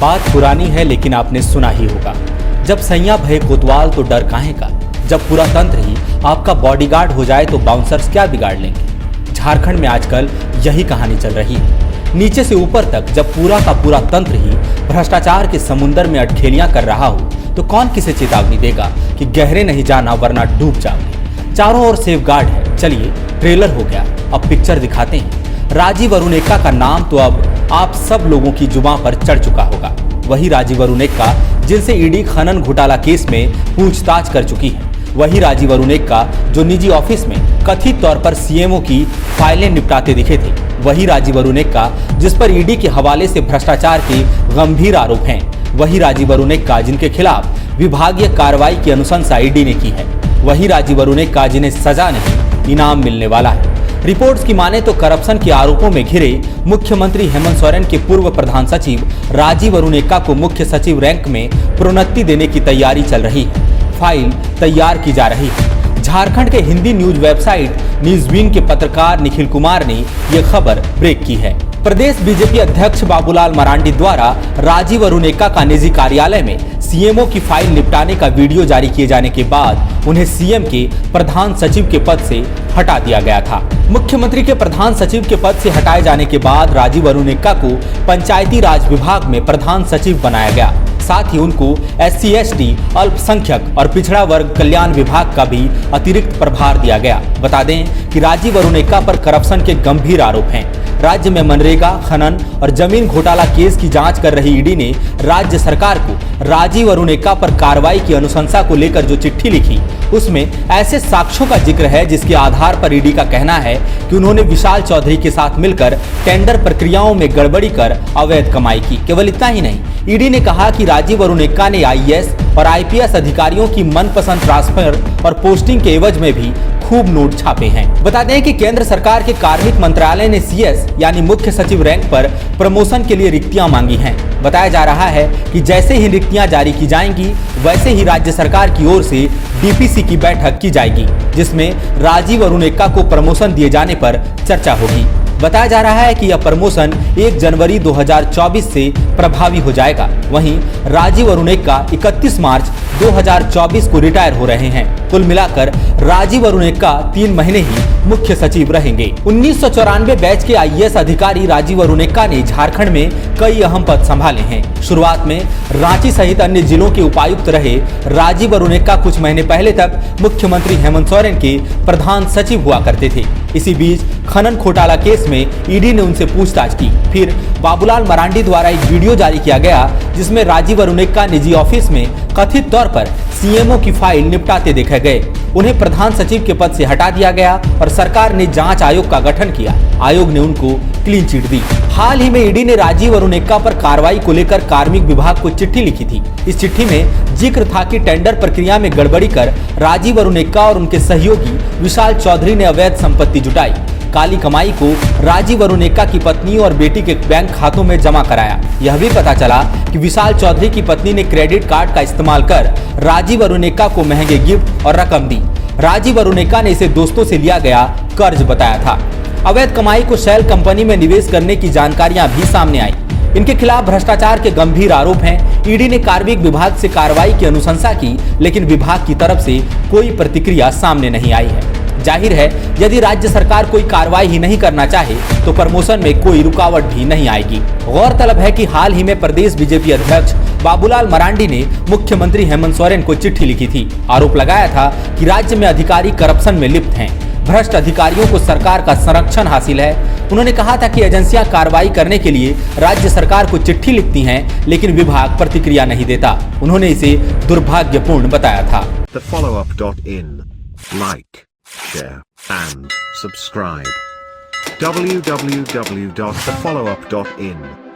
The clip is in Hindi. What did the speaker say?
बात पुरानी है लेकिन आपने सुना ही होगा, जब सैया भये कोतवाल तो डर काहे का। जब पूरा तंत्र ही आपका बॉडीगार्ड हो जाए तो बाउंसर्स क्या बिगाड़ लेंगे। झारखंड में आजकल यही कहानी चल रही है। नीचे से ऊपर तक जब पूरा का पूरा तंत्र ही भ्रष्टाचार के समुंदर में अटखेलियां कर रहा हो तो कौन किसे चेतावनी देगा कि गहरे नहीं जाना वरना डूब जाओगे। चारों ओर सेफ गार्ड है। चलिए ट्रेलर हो गया, अब पिक्चर दिखाते हैं। राजीव अरुण एक्का का नाम तो अब आप सब लोगों की जुबां पर चढ़ चुका होगा। वही राजीव अरुण एक्का जिनसे ईडी खनन घोटाला केस में पूछताछ कर चुकी है। वही राजीव अरुण एक्का जो निजी ऑफिस में कथित तौर पर सीएमओ की फाइलें निपटाते दिखे थे। वही राजीव अरुण एक्का जिस पर ईडी के हवाले से भ्रष्टाचार के गंभीर आरोप हैं। वही राजीव अरुण एक्का जिनके खिलाफ विभागीय कार्रवाई की अनुशंसा ईडी ने की है। वही राजीव अरुण एक्का जिन्हें सजा नहीं इनाम मिलने वाला है। रिपोर्ट्स की माने तो करप्शन के आरोपों में घिरे मुख्यमंत्री हेमंत सोरेन के पूर्व प्रधान सचिव राजीव अरुण एक्का को मुख्य सचिव रैंक में प्रोन्नति देने की तैयारी चल रही है। फाइल तैयार की जा रही है। झारखंड के हिंदी न्यूज वेबसाइट न्यूज़वीन के पत्रकार निखिल कुमार ने यह खबर ब्रेक की है। प्रदेश बीजेपी अध्यक्ष बाबूलाल मरांडी द्वारा राजीव अरुण एक्का का निजी कार्यालय में सीएमओ की फाइल निपटाने का वीडियो जारी किए जाने के बाद उन्हें सीएम के प्रधान सचिव के पद से हटा दिया गया था। मुख्यमंत्री के प्रधान सचिव के पद से हटाए जाने के बाद राजीव अरुण एक्का को पंचायती राज विभाग में प्रधान सचिव बनाया गया। साथ ही उनको SC ST अल्पसंख्यक और पिछड़ा वर्ग कल्याण विभाग का भी अतिरिक्त प्रभार दिया गया। बता दें कि राजीव अरुण एक्का पर करप्शन के गंभीर आरोप हैं। राज्य में मनरेगा, खनन और जमीन घोटाला केस की जांच कर रही ईडी ने राज्य सरकार को राजीव अरुण एक्का पर कार्रवाई की अनुशंसा को लेकर जो चिट्ठी लिखी उसमें ऐसे साक्ष्यों का जिक्र है जिसके आधार पर ईडी का कहना है कि उन्होंने विशाल चौधरी के साथ मिलकर टेंडर प्रक्रियाओं में गड़बड़ी कर अवैध कमाई की। केवल इतना ही नहीं, ईडी ने कहा कि राजीव अरुण एक्का ने IAS और IPS अधिकारियों की मनपसंद ट्रांसफर और पोस्टिंग के एवज में भी खूब नोट छापे हैं। बता दें कि केंद्र सरकार के कार्मिक मंत्रालय ने CS यानी मुख्य सचिव रैंक पर प्रमोशन के लिए रिक्तियां मांगी हैं। बताया जा रहा है कि जैसे ही रिक्तियां जारी की जाएंगी वैसे ही राज्य सरकार की ओर से DPC की बैठक की जाएगी जिसमें राजीव अरुण एक्का को प्रमोशन दिए जाने पर चर्चा होगी। बताया जा रहा है कि यह प्रमोशन 1 जनवरी 2024 से प्रभावी हो जाएगा। वहीं राजीव अरुण एक्का 31 मार्च 2024 को रिटायर हो रहे हैं। कुल मिलाकर राजीव अरुण एक्का 3 महीने ही मुख्य सचिव रहेंगे। 1994 बैच के IAS अधिकारी राजीव अरुण एक्का ने झारखंड में कई अहम पद संभाले हैं। शुरुआत में रांची सहित अन्य जिलों के उपायुक्त रहे राजीव अरुण एक्का कुछ महीने पहले तक मुख्यमंत्री हेमंत सोरेन के प्रधान सचिव हुआ करते थे। इसी बीच खनन घोटाला केस में ईडी ने उनसे पूछताछ की। फिर बाबूलाल मरांडी द्वारा एक वीडियो जारी किया गया जिसमें राजीव अरुण एक्का निजी ऑफिस में कथित तौर पर सीएमओ की फाइल निपटाते देखे गए। उन्हें प्रधान सचिव के पद से हटा दिया गया और सरकार ने जांच आयोग का गठन किया। आयोग ने उनको क्लीन चिट दी। हाल ही में ईडी ने राजीव अरुण एक्का पर कार्रवाई को लेकर कार्मिक विभाग को चिट्ठी लिखी थी। इस चिट्ठी में जिक्र था कि टेंडर प्रक्रिया में गड़बड़ी कर राजीव अरुण एक्का और उनके सहयोगी विशाल चौधरी ने अवैध संपत्ति जुटाई। काली कमाई को राजीव अरुण एक्का की पत्नी और बेटी के बैंक खातों में जमा कराया। यह भी पता चला कि विशाल चौधरी की पत्नी ने क्रेडिट कार्ड का इस्तेमाल कर राजीव अरुण एक्का को महंगे गिफ्ट और रकम दी। राजीव अरुण एक्का ने इसे दोस्तों से लिया गया कर्ज बताया था। अवैध कमाई को शेल कंपनी में निवेश करने की जानकारियां भी सामने आई। इनके खिलाफ भ्रष्टाचार के गंभीर आरोप हैं। ईडी ने कार्मिक विभाग से कार्रवाई की अनुशंसा की लेकिन विभाग की तरफ से कोई प्रतिक्रिया सामने नहीं आई है। जाहिर है यदि राज्य सरकार कोई कार्रवाई ही नहीं करना चाहे तो प्रमोशन में कोई रुकावट भी नहीं आएगी। गौरतलब है कि हाल ही में प्रदेश बीजेपी अध्यक्ष बाबूलाल मरांडी ने मुख्यमंत्री हेमंत सोरेन को चिट्ठी लिखी थी। आरोप लगाया था कि राज्य में अधिकारी करप्शन में लिप्त हैं। भ्रष्ट अधिकारियों को सरकार का संरक्षण हासिल है। उन्होंने कहा था कि एजेंसियां कार्रवाई करने के लिए राज्य सरकार को चिट्ठी लिखती हैं लेकिन विभाग प्रतिक्रिया नहीं देता। उन्होंने इसे दुर्भाग्यपूर्ण बताया था। Like, share, and subscribe. www.thefollowup.in